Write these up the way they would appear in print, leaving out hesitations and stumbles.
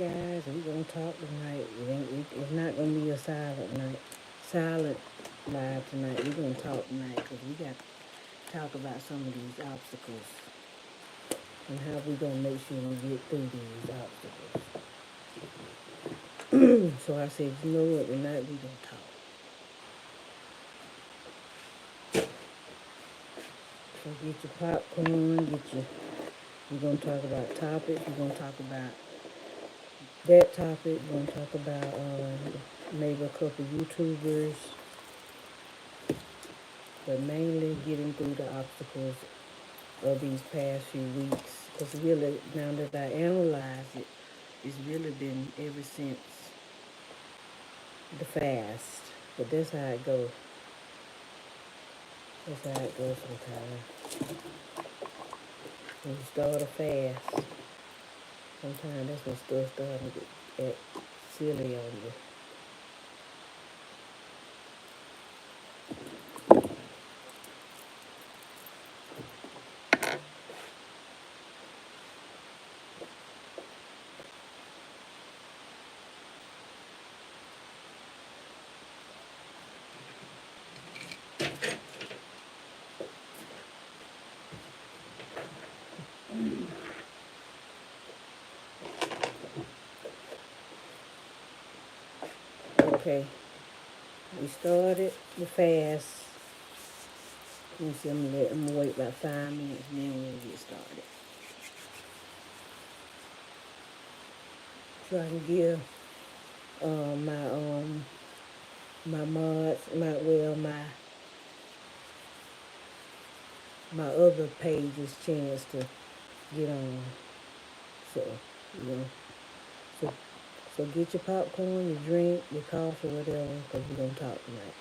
guys, we're gonna talk tonight. It's not gonna be a silent live tonight. We're gonna talk tonight because we got to talk about some of these obstacles and how we gonna make sure we get through these obstacles. So I said, you know what? Tonight we gonna talk. So get your popcorn. We're gonna talk about topics. We're gonna talk about that topic. We're gonna talk about maybe a couple YouTubers, but mainly getting through the obstacles of these past few weeks. Because really, now that I analyze it, it's really been ever since the fast. But that's how it goes. That's how it goes sometimes. When you start a fast, sometimes that's when stuff starting to get silly on you. Okay, we started the fast. Let me see, I'm gonna wait about 5 minutes and then we'll get started. So I can give my mods, my other pages chance to get on. So, you know, so, so get your popcorn, your drink, your coffee, whatever, because we're going to talk tonight.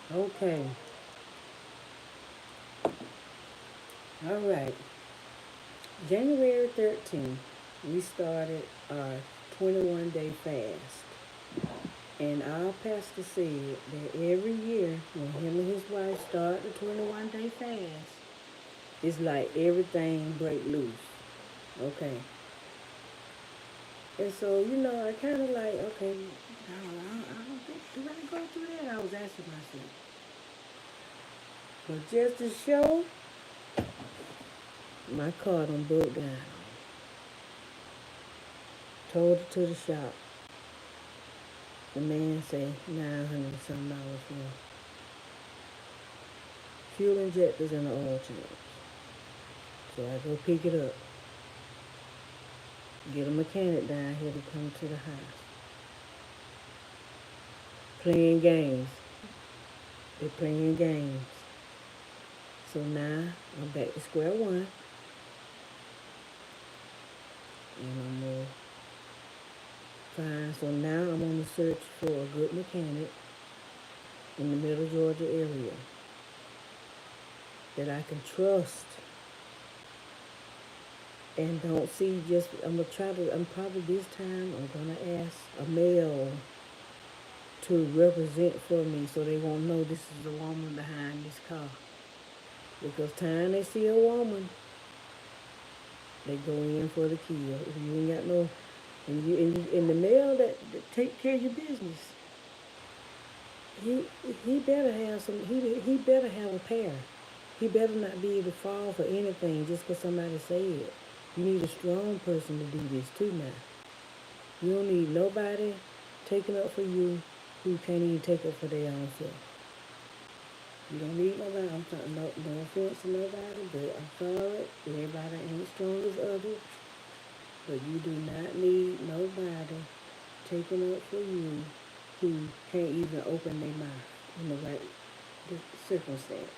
Okay. All right. January 13th, we started our 21-day fast. And our pastor said that every year when him and his wife start the 21-day fast, it's like everything break loose. Okay. And so, I kind of like, okay, I don't think, do I go through that? I was asking myself. But just to show, my car done broke down. Told it to the shop. The man say $900 and some dollars for fuel injectors and the oil change. So I go pick it up. Get a mechanic down here to come to the house. Playing games. They're playing games. So now I'm back to square one. And I'm going to find. So now I'm on the search for a good mechanic in the middle Georgia area that I can trust and don't see just, I'm probably this time I'm going to ask a male to represent for me so they won't know this is the woman behind this car. Because time they see a woman, they go in for the kill. If you ain't got no, and the male that take care of your business, he he better have some, he better have a pair. He better not be able to fall for anything just because somebody say it. You need a strong person to do this too now. You don't need nobody taking up for you who can't even take up for their own self. You don't need nobody. I'm sorry, no offense to nobody, but I'm sorry. Everybody ain't strong as others. But you do not need nobody taking up for you who can't even open their mouth in the right circumstance.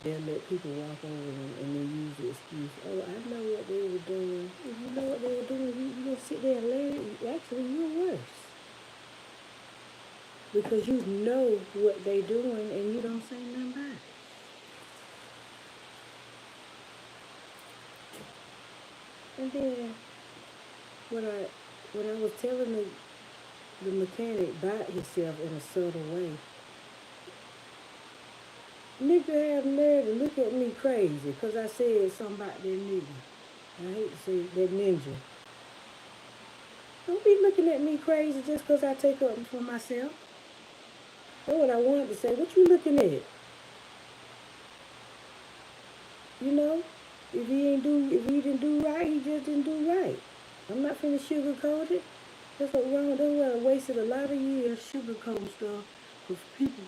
They'll let people walk over them and then use the excuse, oh, I know what they were doing. If you know what they were doing, you're going to sit there and laugh. Actually, you're worse. Because you know what they doing and you don't say nothing about it. And then when I was telling the mechanic about himself in a subtle way, nigga have nerve to look at me crazy because I said something about that nigga. I hate to say that ninja. Don't be looking at me crazy just because I take up for myself. That's what I wanted to say. What you looking at? You know? If he didn't do right, he just didn't do right. I'm not finna sugarcoat it. That's what wrong. That's why I wasted a lot of years sugarcoating stuff for people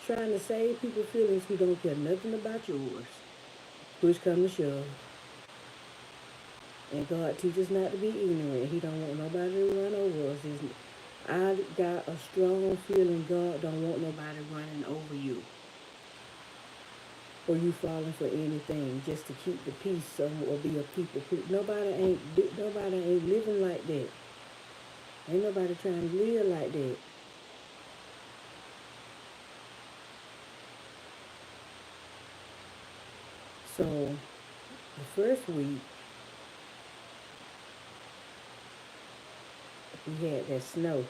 trying to save people's feelings who don't care nothing about yours. Push come to shove. And God teaches us not to be ignorant. He don't want nobody to run over us. I got a strong feeling God don't want nobody running over you. Or you falling for anything just to keep the peace or be a people. Nobody ain't living like that. Ain't nobody trying to live like that. So the first week we had that snow.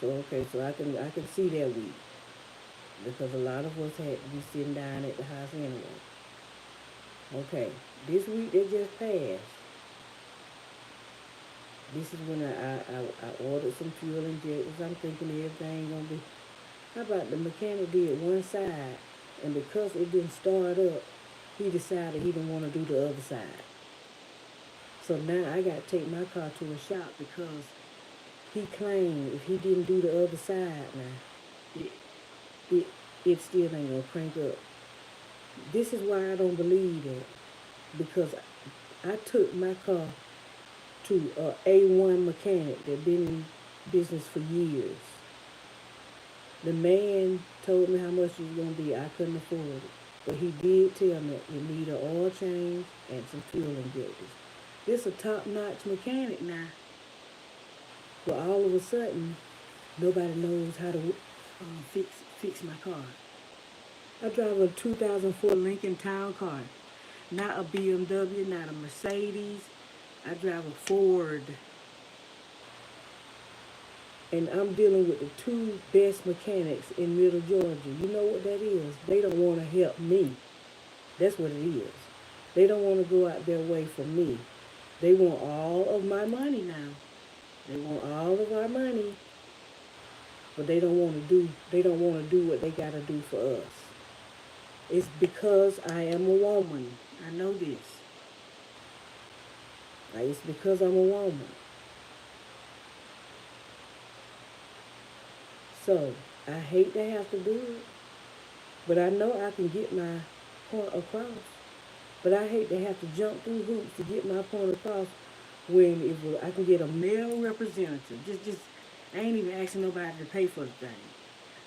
So okay, so I can see that week because a lot of us had to be sitting down at the house anyway. Okay, this week that just passed. This is when I ordered some fuel injectors. I'm thinking everything gonna be. How about the mechanic did one side, and because it didn't start up, he decided he didn't want to do the other side. So now I got to take my car to a shop because he claimed if he didn't do the other side now, it, it, it still ain't gonna crank up. This is why I don't believe that because I took my car to a A1 mechanic that been in business for years. The man told me how much it was gonna be. I couldn't afford it, but he did tell me it need an oil change and some fuel injectors. This a top-notch mechanic now. But all of a sudden, nobody knows how to. fix my car. I drive a 2004 Lincoln Town Car, not a BMW, not a Mercedes. I drive a Ford, and I'm dealing with the two best mechanics in Middle Georgia. You know what that is? They don't want to help me. That's what it is. They don't want to go out their way for me. They want all of my money now. They want all of our money, but they don't want to do what they got to do for us. It's because I am a woman. I know this. Like, it's because I'm a woman. So I hate to have to do it, but I know I can get my point across. But I hate to have to jump through hoops to get my point across when if I can get a male representative. Just I ain't even asking nobody to pay for the thing.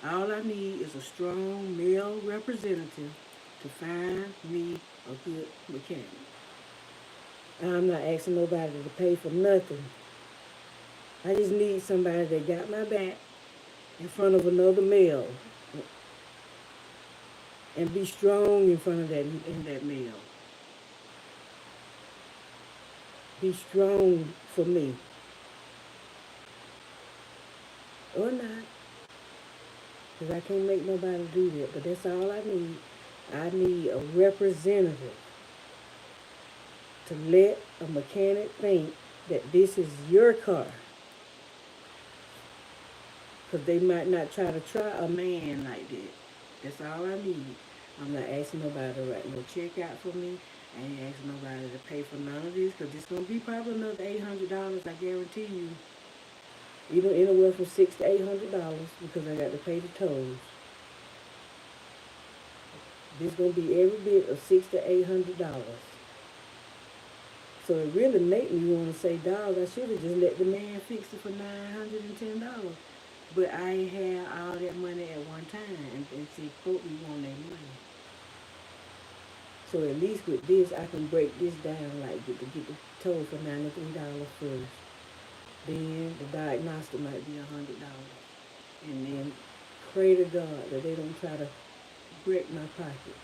All I need is a strong male representative to find me a good mechanic. I'm not asking nobody to pay for nothing. I just need somebody that got my back in front of another male and be strong in front of that male. Be strong for me. Or not. Because I can't make nobody do that. But that's all I need. I need a representative to let a mechanic think that this is your car. Because they might not try a man like that. That's all I need. I'm not asking nobody to write no check out for me. I ain't asking nobody to pay for none of this. Because it's going to be probably another $800, I guarantee you. Even anywhere from $600 to $800 because I got to pay the tolls. This gonna be every bit of $600 to $800. So it really make me want to say, dog, I should have just let the man fix it for $910. But I ain't had all that money at one time, and see, quote me want that money. So at least with this, I can break this down, like get the toll for $93 first. Then the diagnostic might be $100, and then pray to God that they don't try to break my pocket.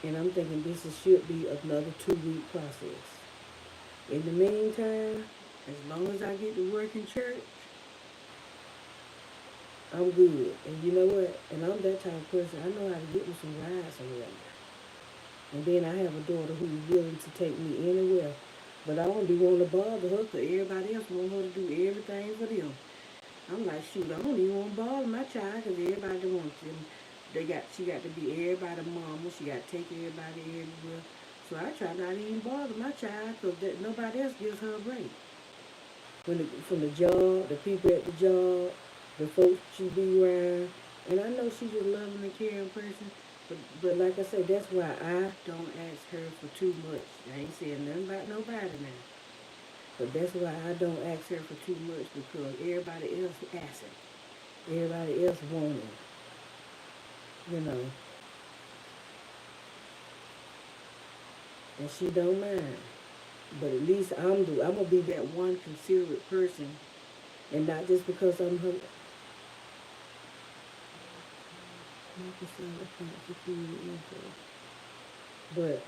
And I'm thinking should be another 2-week process. In the meantime, as long as I get to work in church, I'm good. And you know what? And I'm that type of person. I know how to get me some rides around. And then I have a daughter who's willing to take me anywhere. But I don't be wanting to bother her because everybody else want her to do everything for them. I'm like, shoot, I don't even want to bother my child because everybody wants them. She got to be everybody's mama. She got to take everybody everywhere. So I try not to even bother my child because nobody else gives her a break. From the job, the people at the job, the folks she be around. And I know she's a loving and caring person. But like I said, that's why I don't ask her for too much. I ain't saying nothing about nobody now. But that's why I don't ask her for too much because everybody else asking. Everybody else wanting. You know. And she don't mind. But at least I'm gonna be that one considerate person, and not just because I'm her. But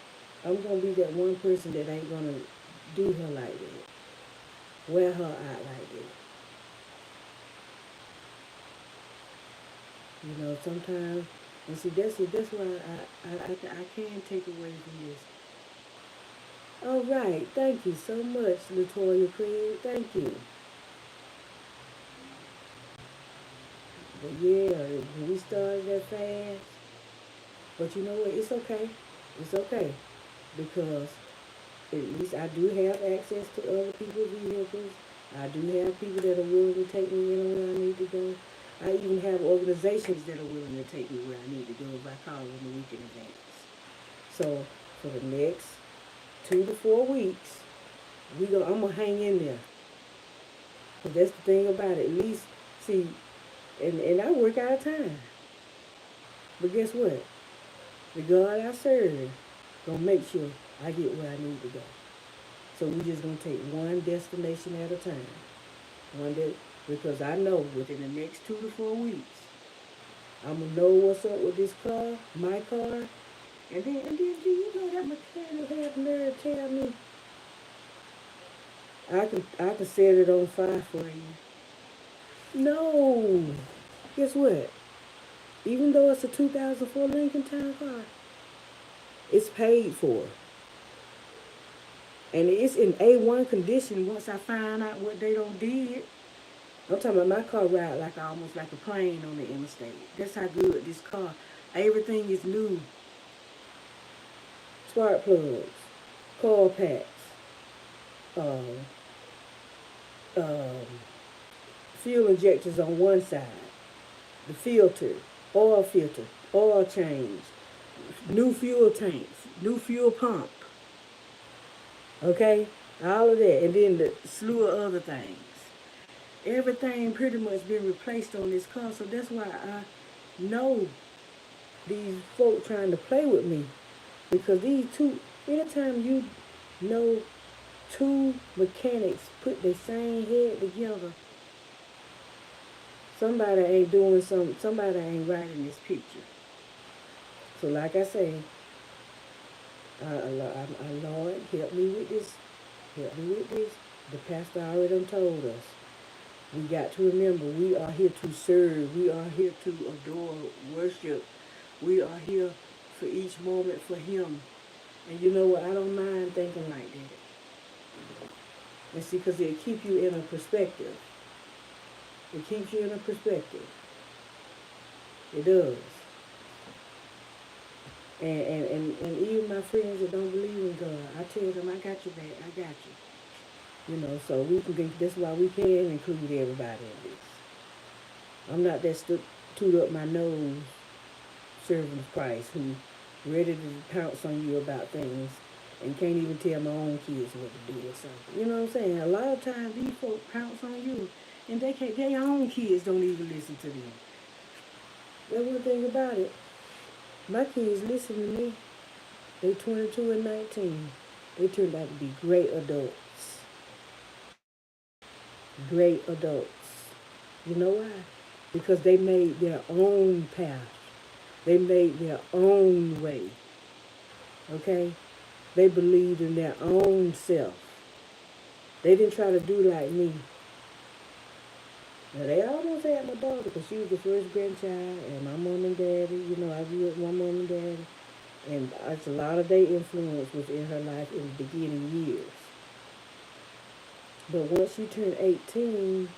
I'm gonna be that one person that ain't gonna do her like that, wear her out like that. You know, sometimes, and see, that's why I can take away from this. All right, thank you so much, Latoya Craig. Thank you. But yeah, when we started that fast, but you know what? It's okay. It's okay because at least I do have access to other people's vehicles. I do have people that are willing to take me where I need to go. I even have organizations that are willing to take me where I need to go if I call them a week in advance. So for the next 2 to 4 weeks, I'm gonna hang in there. But that's the thing about it. At least, see, and I work out of time. But guess what? The God I serve gonna make sure I get where I need to go. So we just gonna take one destination at a time. One day, Because I know within the next 2 to 4 weeks, I'm gonna know what's up with this car, my car, and then do you know that mechanic had the nerve to tell me I can set it on fire for you. No, guess what? Even though it's a 2004 Lincoln Town car, it's paid for, and it's in A1 condition. Once I find out what they don't did, I'm talking about my car ride like almost like a plane on the interstate. That's how good this car. Everything is new. Spark plugs, coil packs, um, um, fuel injectors on one side, the filter, oil change, new fuel tanks, new fuel pump. Okay, all of that, and then the slew of other things. Everything pretty much been replaced on this car, so that's why I know these folk trying to play with me, because these two, anytime you know two mechanics put the same head together, somebody ain't doing somebody ain't right in this picture. So like I say, Lord, help me with this. Help me with this. The pastor already done told us. We got to remember we are here to serve. We are here to adore, worship. We are here for each moment for Him. And you know what? I don't mind thinking like that. And see, because it keeps you in a perspective. It keeps you in a perspective. It does. And even my friends that don't believe in God, I tell them, I got your back. I got you. You know, so we can get, that's why we can include everybody in this. I'm not that toot up my nose servant of Christ who ready to pounce on you about things and can't even tell my own kids what to do or something. You know what I'm saying? A lot of times these folks pounce on you and their own kids don't even listen to them. That's one thing about it. My kids listen to me. They 22 and 19. They turned out to be great adults. Great adults. You know why? Because they made their own path. They made their own way. Okay? They believed in their own self. They didn't try to do like me. Now, they almost had my daughter because she was the first grandchild, and my mom and daddy, you know, I grew up with my mom and daddy. And a lot of their influence was in her life in the beginning years. But once she turned 18,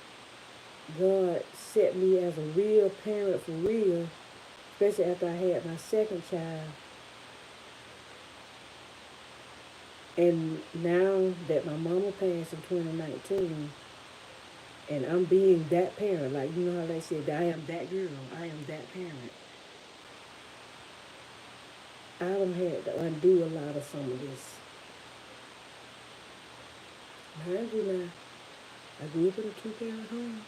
God set me as a real parent for real, especially after I had my second child. And now that my mama passed in 2019, and I'm being that parent, like you know how they said, I am that girl, I am that parent. I don't have to undo a lot of some of this. Mind you now, I grew up in a two-parent home.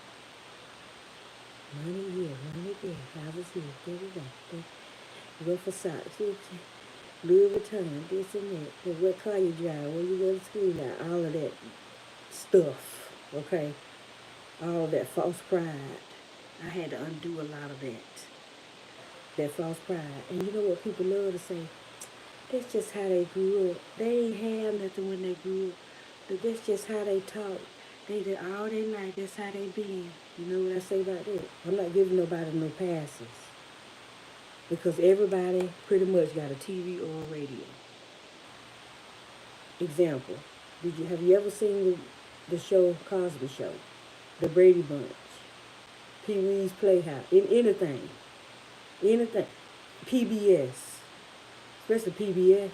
Money here, money there, houses here, da. You go for socks, Louis Vuitton, this and that. What car you drive, where you go to school now, all of that stuff, okay? All of that false pride. I had to undo a lot of that false pride. And you know what people love to say? That's just how they grew up. They ain't have nothing when they grew up. But that's just how they talk. They did all their life, that's how they been. You know what I say about that? I'm not giving nobody no passes. Because everybody pretty much got a TV or a radio. Example, have you ever seen the show Cosby Show? The Brady Bunch, Pee Wee's Playhouse, anything, PBS, especially PBS,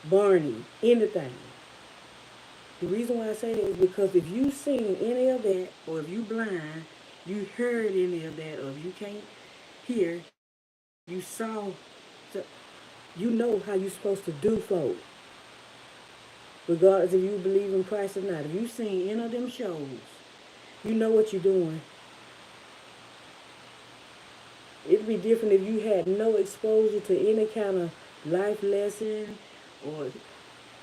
Barney, anything. The reason why I say that is because if you seen any of that, or if you blind, you heard any of that, or if you can't hear, you saw, so you know how you're supposed to do folk. Regardless if you believe in Christ or not. If you seen any of them shows, you know what you're doing. It'd be different if you had no exposure to any kind of life lesson or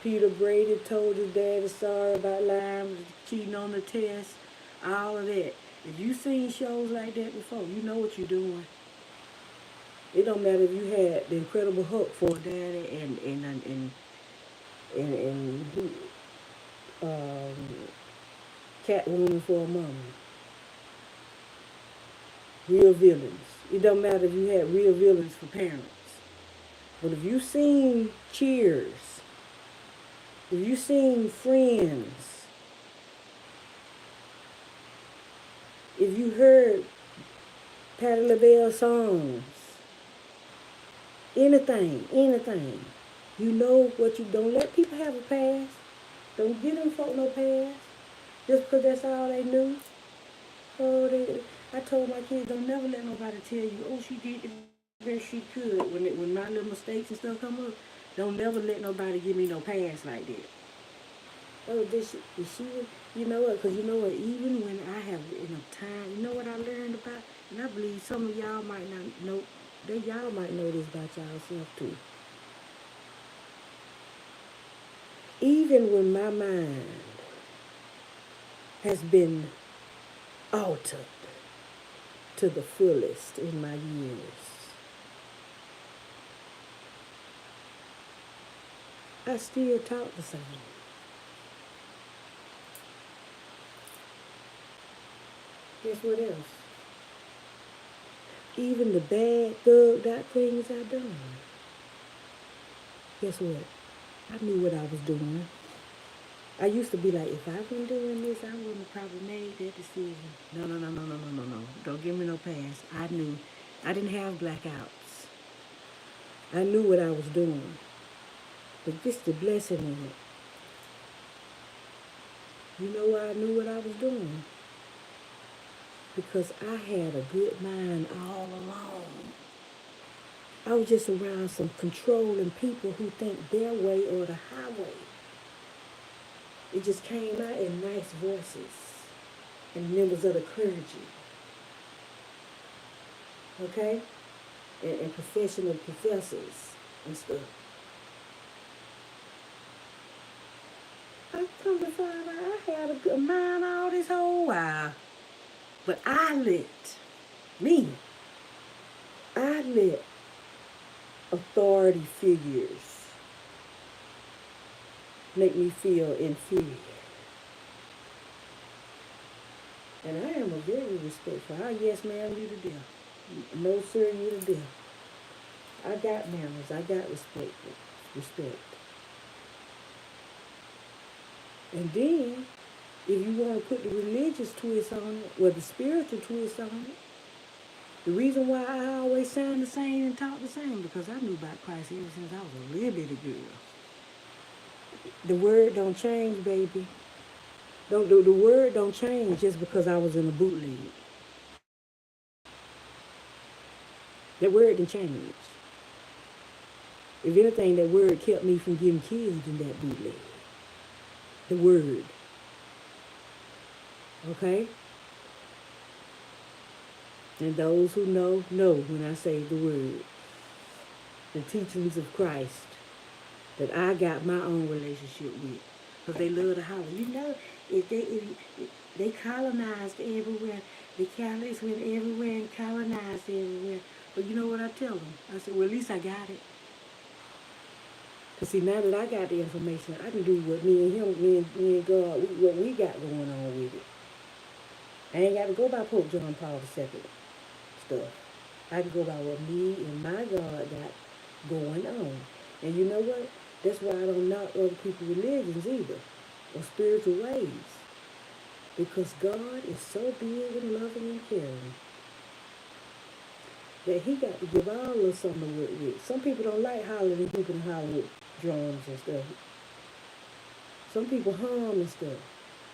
Peter Brady told his daddy sorry about lying, cheating on the test, all of that. If you seen shows like that before, you know what you're doing. It don't matter if you had the Incredible Hulk for a daddy and um, Catwoman for a mama. Real villains. It don't matter if you had real villains for parents. But if you seen Cheers, if you seen Friends, if you heard Patti LaBelle songs, anything, you know what you don't let people have a pass. Don't give them folk no pass. Just because that's all they knew. Oh, I told my kids, don't never let nobody tell you, oh, she did the best she could. When my little mistakes and stuff come up, don't never let nobody give me no pass like that. Oh, did she, you know what? Because you know what? Even when I have enough time, you know what I learned about? And I believe some of y'all might not know, y'all might know this about yourself too. Even when my mind has been altered to the fullest in my years, I still talk the same. Guess what else? Even the bad, thugged out things I done. Guess what? I knew what I was doing. I used to be like, if I wasn't doing this, I wouldn't have probably made that decision. No. Don't give me no pass. I knew. I didn't have blackouts. I knew what I was doing. But just the blessing in it. You know why I knew what I was doing? Because I had a good mind all along. I was just around some controlling people who think their way or the highway. It just came out in nice voices and members of the clergy. Okay? And professional professors and stuff. I come to find out I had a good mind all this whole while. But I let authority figures make me feel inferior. And I am a very respectful. Ah, yes, ma'am, you the deal. No, sir, you the deal. I got manners. I got respect. And then, if you want to put the religious twist on it, or the spiritual twist on it, the reason why I always sound the same and talk the same, because I knew about Christ ever since I was a little bitty girl. The word don't change, baby. The word don't change just because I was in a bootleg. That word didn't change. If anything, that word kept me from getting killed in that bootleg. The word. Okay? And those who know when I say the word. The teachings of Christ that I got my own relationship with. Because they love to holler. You know, if they colonized everywhere. The Catholics went everywhere and colonized everywhere. But you know what I tell them? I said, well, at least I got it. Because see, now that I got the information, I can do what me and him, me and God, what we got going on with it. I ain't got to go by Pope John Paul II stuff. I can go by what me and my God got going on. And you know what? That's why I don't knock other people's religions either, or spiritual ways. Because God is so big and loving and caring that he got to give all of us something to work with. Some people don't like hollering and hooping and hollering with drums and stuff. Some people hum and stuff.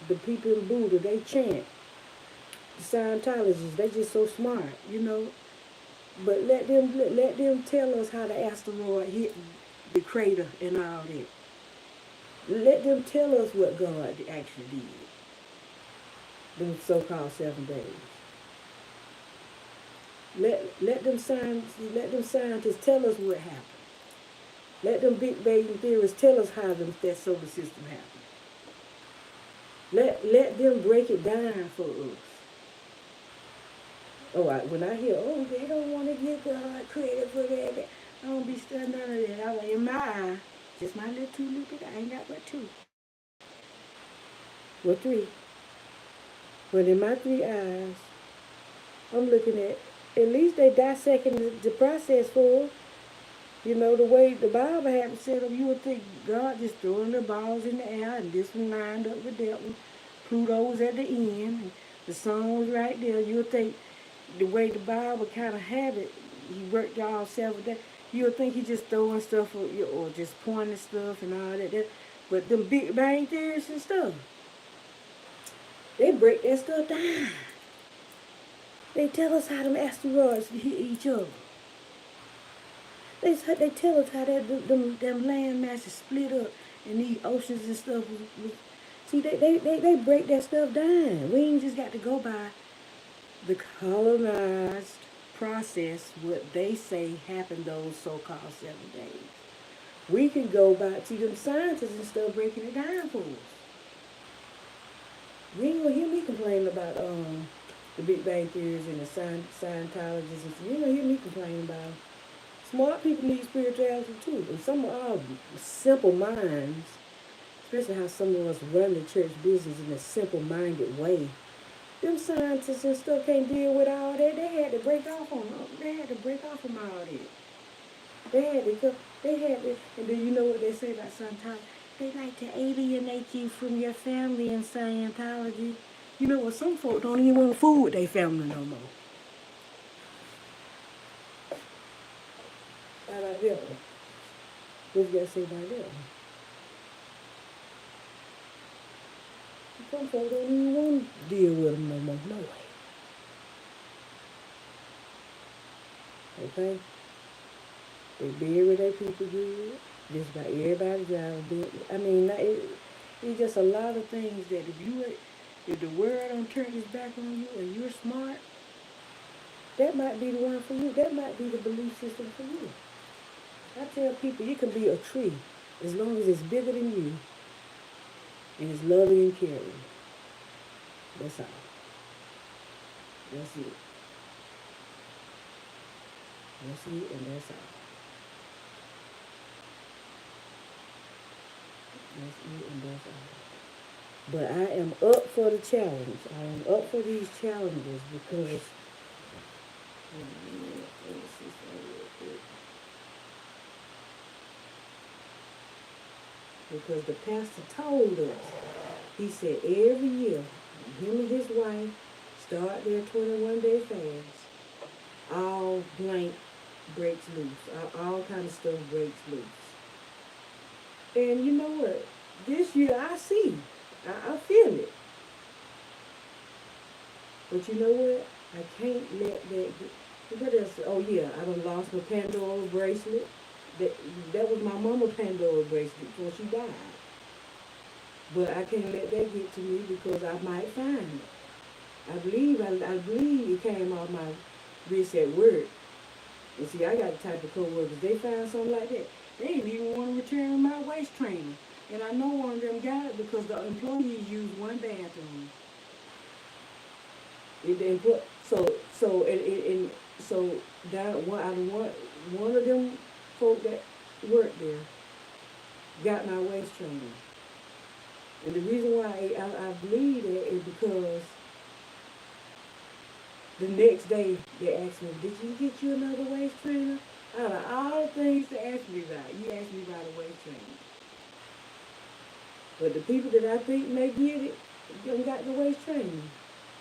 The people in Buddha, they chant. The Scientologists, they just so smart, you know. But let them tell us how the asteroid hit the crater and all that. Let them tell us what God actually did. Them so-called 7 days. Let them scientists tell us what happened. Let them Big Bang theorists tell us how that solar system happened. Let them break it down for us. When I hear, they don't want to give God credit for that, I don't be studying none of that. I like, in my eye, just my little 2 little, I ain't got but two. Well, three. But in my 3 eyes, I'm looking at least they dissecting the process for us. You know, the way the Bible had it set up, you would think God just throwing the balls in the air and this one lined up with that one. Pluto's at the end, and the sun was right there. You would think the way the Bible kind of have it, he worked y'all 7 days. You would think he just throwing stuff or just pointing stuff and all that. But them Big Bang theories and stuff, they break that stuff down. They tell us how them asteroids hit each other. They tell us how them land masses split up and these oceans and stuff. See, they break that stuff down. We ain't just got to go by the colonized process, what they say happened those so-called 7 days. We can go by, see, them scientists and stuff breaking it down for us. You ain't gonna hear me complain about the Big Bang theories and the Scientologists. And you ain't gonna hear me complain about. Smart people need spirituality too, and some of our simple minds, especially how some of us run the church business in a simple-minded way. Them scientists and stuff can't deal with all that. They had to break off on them. They had to break off from all that. They had to go. They had to. And then you know what they say about Scientology? They like to alienate you from your family in Scientology. You know what? Some folk don't even want to fool with their family no more. How about that one? What you got to say about that one? Some folk don't even want to deal with them no more. No way. Okay? They bury their people good. Just about everybody drive a bit. I mean, it's just a lot of things that if the world don't turn its back on you and you're smart, that might be the one for you. That might be the belief system for you. I tell people you can be a tree as long as it's bigger than you and it's loving and caring. That's all. That's it. That's it and that's all. That's it and that's all. But I am up for the challenge. I am up for these challenges because the pastor told us, he said every year, him and his wife start their 21-day fast, all blank breaks loose. All kind of stuff breaks loose. And you know what? This year I see. I feel it. But you know what? I can't let that get. What else? Oh yeah, I done lost my Pandora bracelet. That was my mama Pandora bracelet before she died. But I can't let that get to me because I might find it. I believe it came off my wrist at work. And see, I got the type of co-workers, they find something like that. They didn't even want to return my waist trainer. And I know one of them got it because the employees used one bathroom. So down one of them folk that worked there got my waist trainer. And the reason why I believe that is because the next day they asked me, did you get you another waist trainer? Out of all the things to ask me about, you asked me about a waist trainer. But the people that I think may get it, don't got the waist trainer.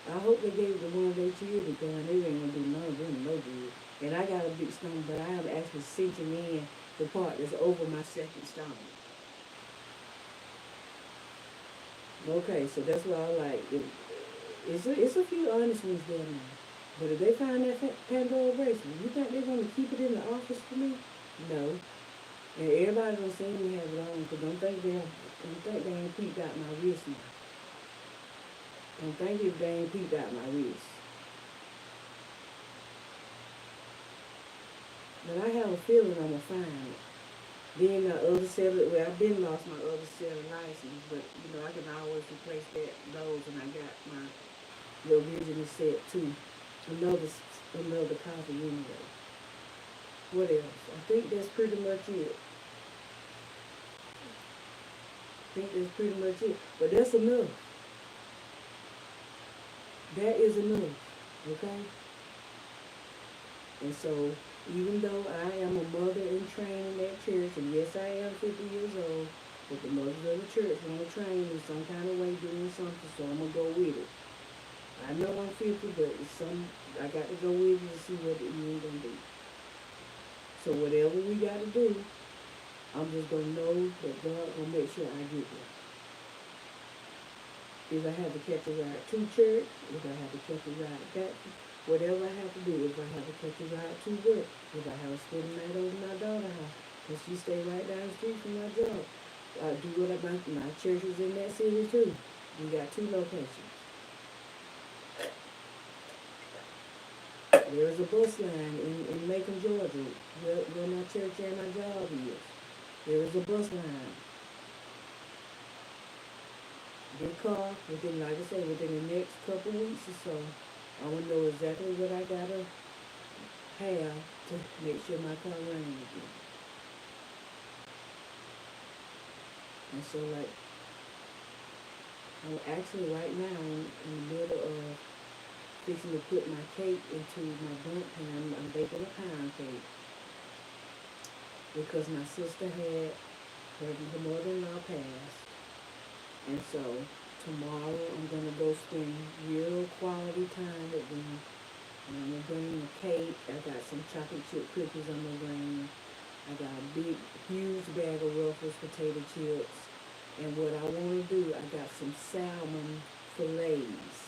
I hope they gave the one they children going. They ain't gonna do none of them no good. And I got a big stomach, but I am actually sinking in the part that's over my second stomach. Okay, so that's why I like it. It's a few honest ones there now. But if they find that Pandora bracelet, you think they're going to keep it in the office for me? No. And everybody don't see me have it on, because don't think they ain't peeped out my wrist now. Don't think if they ain't peeped out my wrist. But I have a feeling I'm going to find it. Then my other set of, well, I've been lost my other set of license, but I can always replace those, and I got my the original set too. Another copy anyway. What else? I think that's pretty much it. But that's enough. That is enough. Okay? And so, even though I am a mother in training at church, and yes, I am 50 years old, but the mothers of the church want to train in some kind of way doing something, so I'm going to go with it. I know I'm 50, but I got to go with it to see what the end going to be. So whatever we got to do, I'm just going to know that God going to make sure I get there. If I have to catch a ride to church, if I have to catch a ride back, whatever I have to do, if I have to catch a ride to work, if I have to spend the night over my daughter's house, because she stay right down the street from my job, I do what my church is in that city too. We got 2 locations. There's a bus line in Macon, Georgia, where my church and my job is. There is a bus line. Get car within, like I said, within the next couple weeks or so, I will know exactly what I gotta have to make sure my car runs again. And so, like, I'm actually right now in the middle of fixing to put my cake into my bundt pan. I'm baking a pound cake because my sister had her mother-in-law passed, and so tomorrow I'm gonna go spend real quality time with them. And I'm gonna bring a cake. I got some chocolate chip cookies I'm gonna bring. I got a big, huge bag of Ruffles potato chips. And what I want to do, I got some salmon fillets.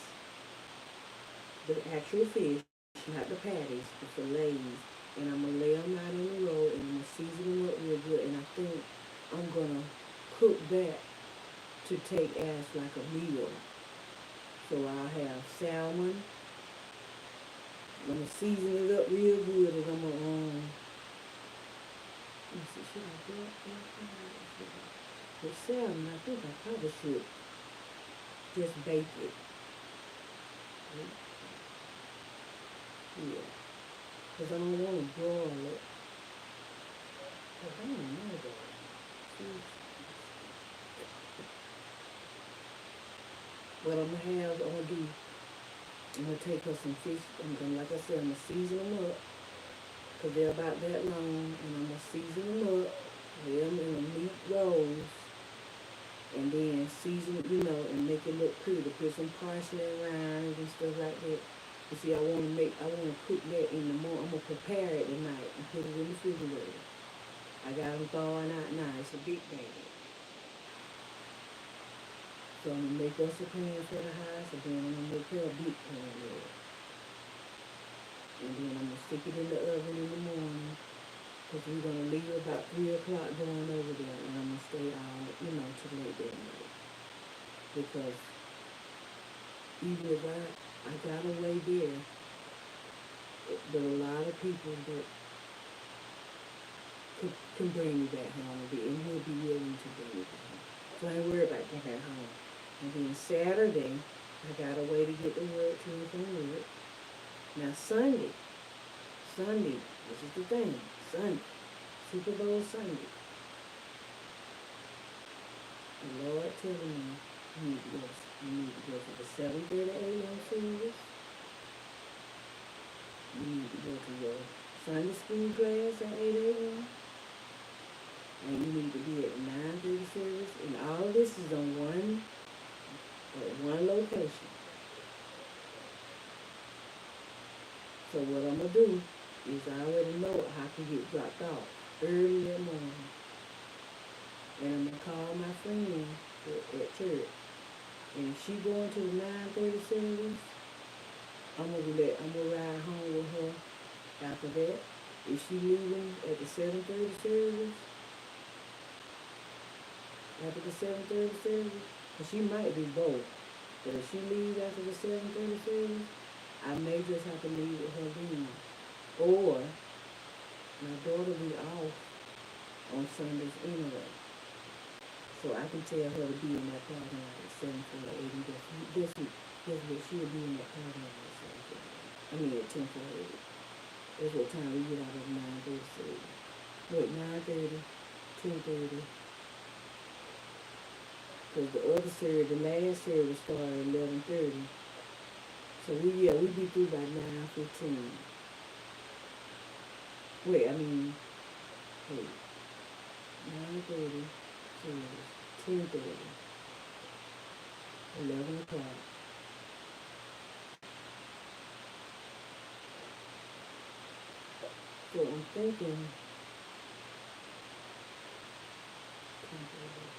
The actual fish, not the patties, the fillets. And I'm going to lay them out in the roll and I'm going to season them up real good. And I think I'm going to cook that to take as like a meal. So I'll have salmon. I'm going to season it up real good and I'm going to, let me see, should I do it? With salmon, I think I probably should just bake it. Yeah. Because I don't want to broil it. Because I don't know that. What I'm going to take her some fish. Like I said, I'm going to season them up. Because they're about that long. And I'm going to season them up. Lay them in the meat rolls. And then season, and make it look pretty. Put some parsley around and stuff like that. You see, I want to cook that in the morning. I'm going to prepare it tonight and put it in the refrigerator. I got them thawing out now. It's a big bag. So I'm going to make us a pan for the house, and then I'm going to make her a big pan with it. And then I'm going to stick it in the oven in the morning. Because we're going to leave about 3 o'clock going over there. And I'm going to stay out, till late that night. Because even if I got away there, there are a lot of people that can bring me back home and will be willing to bring me back home. So I ain't worried about getting back home. And then Saturday, I got a way to get to work, to and from work. Now Sunday, this is the thing, Sunday, Super Bowl Sunday. The Lord telling me you need to go to the 7:30 a.m. service. You need to go to your Sunday school class at 8 a.m. And you need to be at 9:30 service. And all of this is on one location. So what I'm going to do is I already know how to get dropped off early that morning. And I'm going to call my friend at church. And if she going to the 9:30 service, I'm gonna ride home with her after that. If she leaving at the 7:30 service, and she might be both. But if she leaves after the 7:30 service, I may just have to leave with her then. Or my daughter be off on Sundays anyway. So I can tell her to be in that parking lot at 7:48 and guess what, she'll be in that parking lot at 7:48. I mean at 10:48. That's what time we get out of 9:30 service. Wait, 9:30, 10:30. Because the other service, the last service started at 11:30. So we be through by 9:15. Wait, I mean, wait, 9:30 service, 10:30, 11 o'clock. So I'm thinking 10:30.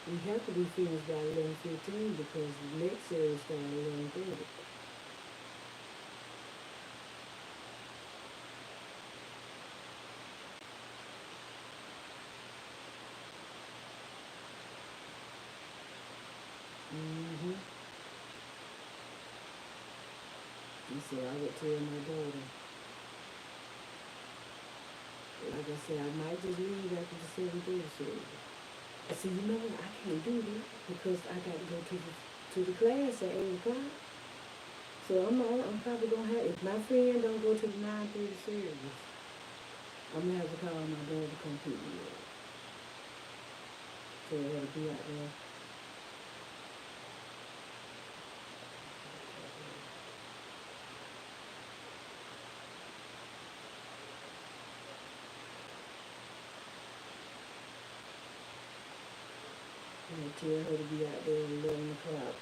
We have to be finished by 11:15 because the next service starts at 11:30. Mm-hmm. He said I would tell my daughter. Like I said, I might just leave after the 7:30 service. I said, you know what, I can't do that because I got to go to the class at 8 o'clock. So I'm probably gonna have, if my friend don't go to the 9:30 service, I'm gonna have to call my daughter to come pick me up. So I gotta be out there. And I tell her to be out there at 11 o'clock.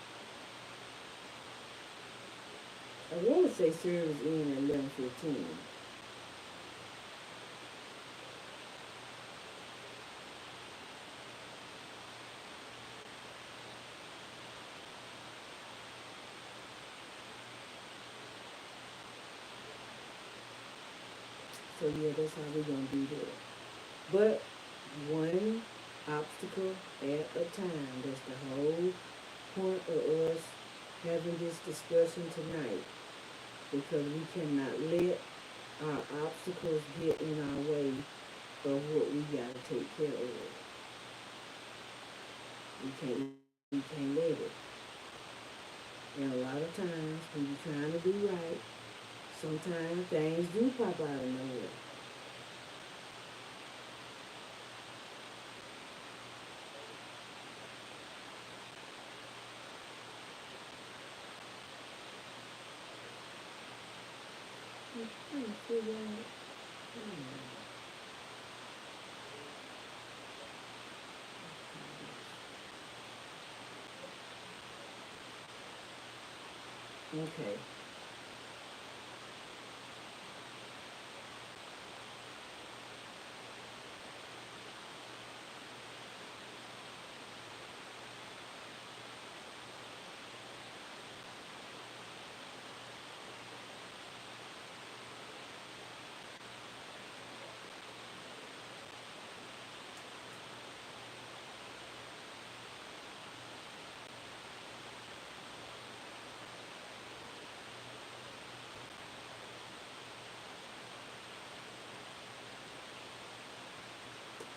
I wanna say service in at 11:15. So yeah, that's how we gonna do that. But one obstacle at a time. That's the whole point of us having this discussion tonight. Because we cannot let our obstacles get in our way of what we gotta take care of. We can't let it. And a lot of times when you're trying to do right, sometimes things do pop out of nowhere. I'm trying to figure out. Okay.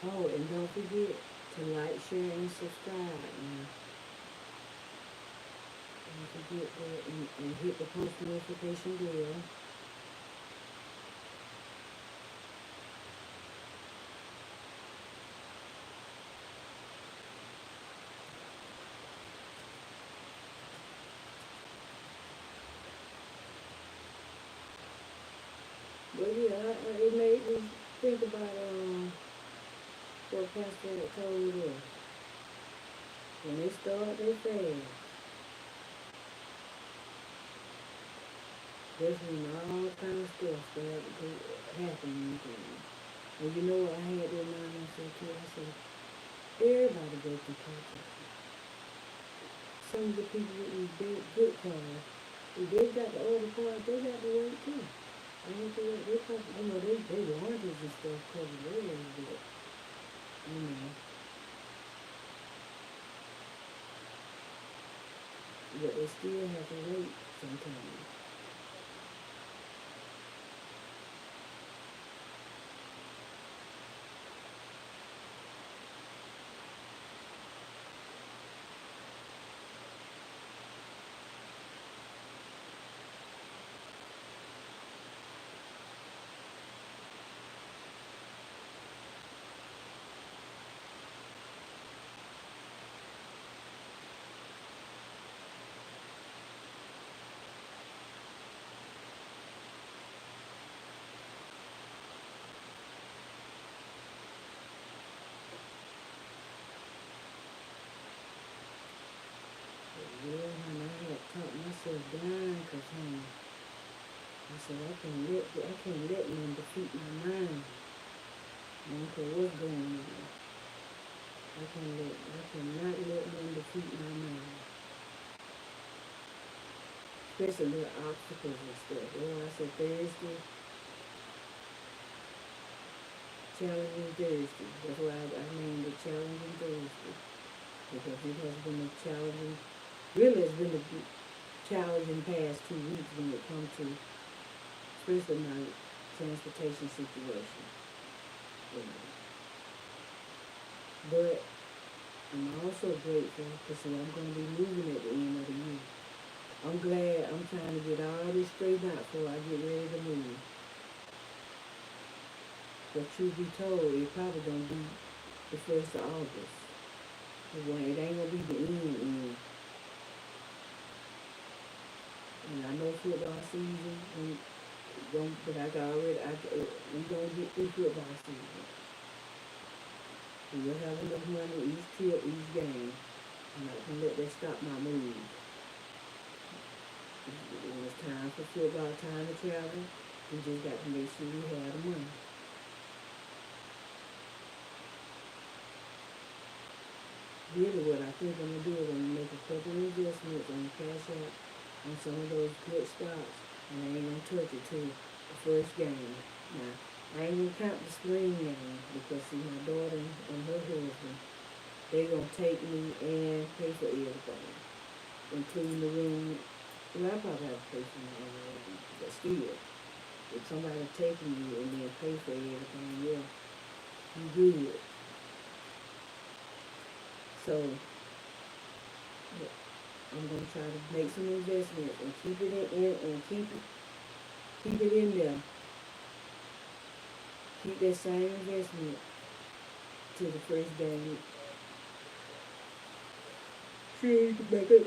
Oh, and don't forget to like, share, and subscribe. And don't forget that, and hit the post notification bell. But yeah, it made me think about what Pastor had told us. When they start their fast, that's when all kind of stuff started to happen in things. And you know what I had to remind myself too? I said, everybody goes through cancer. Some of the people with these big, good cars, if they got the older cars, they got to work too. I don't think they probably, they warranties and stuff covered theirs, but, you know, but they still have to wait sometimes. said, I can't let them defeat my mind. I don't care what's going on. I cannot let them defeat my mind. Especially little obstacles and stuff. Oh, I said Thursday, challenging Thursday. That's why I named it challenging Thursday. Because it has been a challenging, really it's been a challenging past 2 weeks when it comes to, especially my transportation situation. You know. But I'm also grateful to see I'm going to be moving at the end of the year. I'm glad I'm trying to get all this straightened out before I get ready to move. But truth be told, it probably going to be the 1st of August. It ain't going to be the end. And I know football season, but we don't get through football season. We'll have enough money each trip, each game. I'm not going to let that stop my move. When it's time for football, time to travel, we just got to make sure we have the money. Really what I think I'm going to do is I'm going to make a couple of adjustments on the cash out on some of those good stocks, and I ain't going to touch it till the first game. Now, I ain't going to count the spring game because see my daughter and her husband, they going to take me and pay for everything, including the room. Well, I probably have to pay for my own room, but still, if somebody taking you and then pay for everything, yeah, you good. So, I'm gonna try to make some investments and keep it keep it in there. Keep that same investment to the first game. See,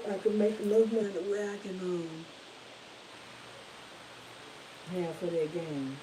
I can make enough money where I can have for that game.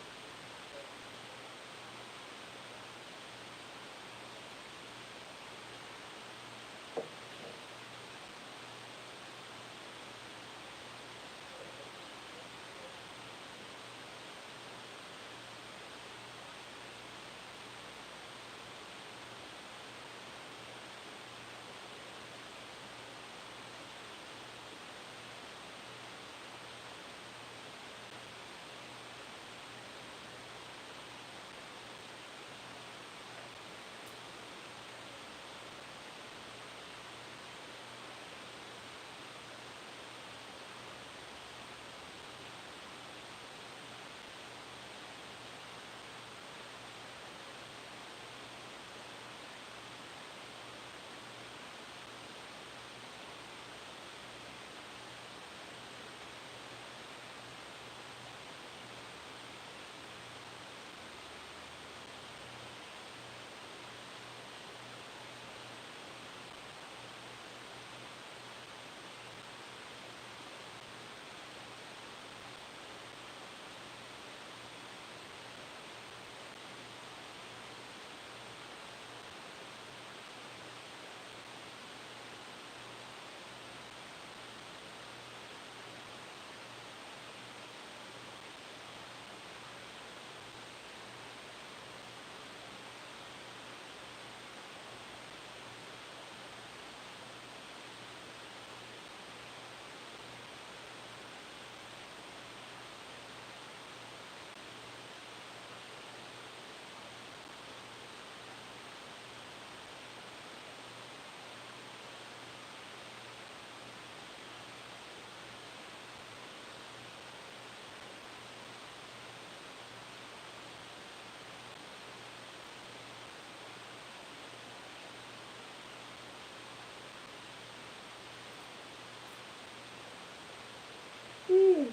Mm,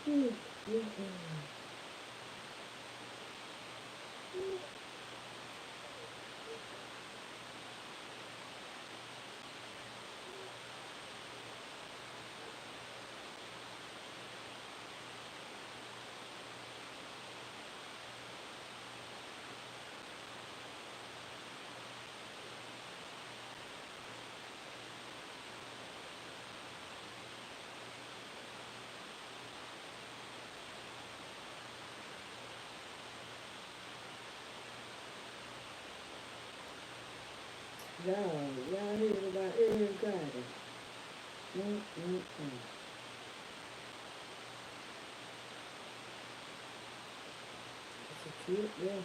mm, mm, mm. Y'all heard about Eric Garden? Mm-mm-mm. It's a trip, yeah.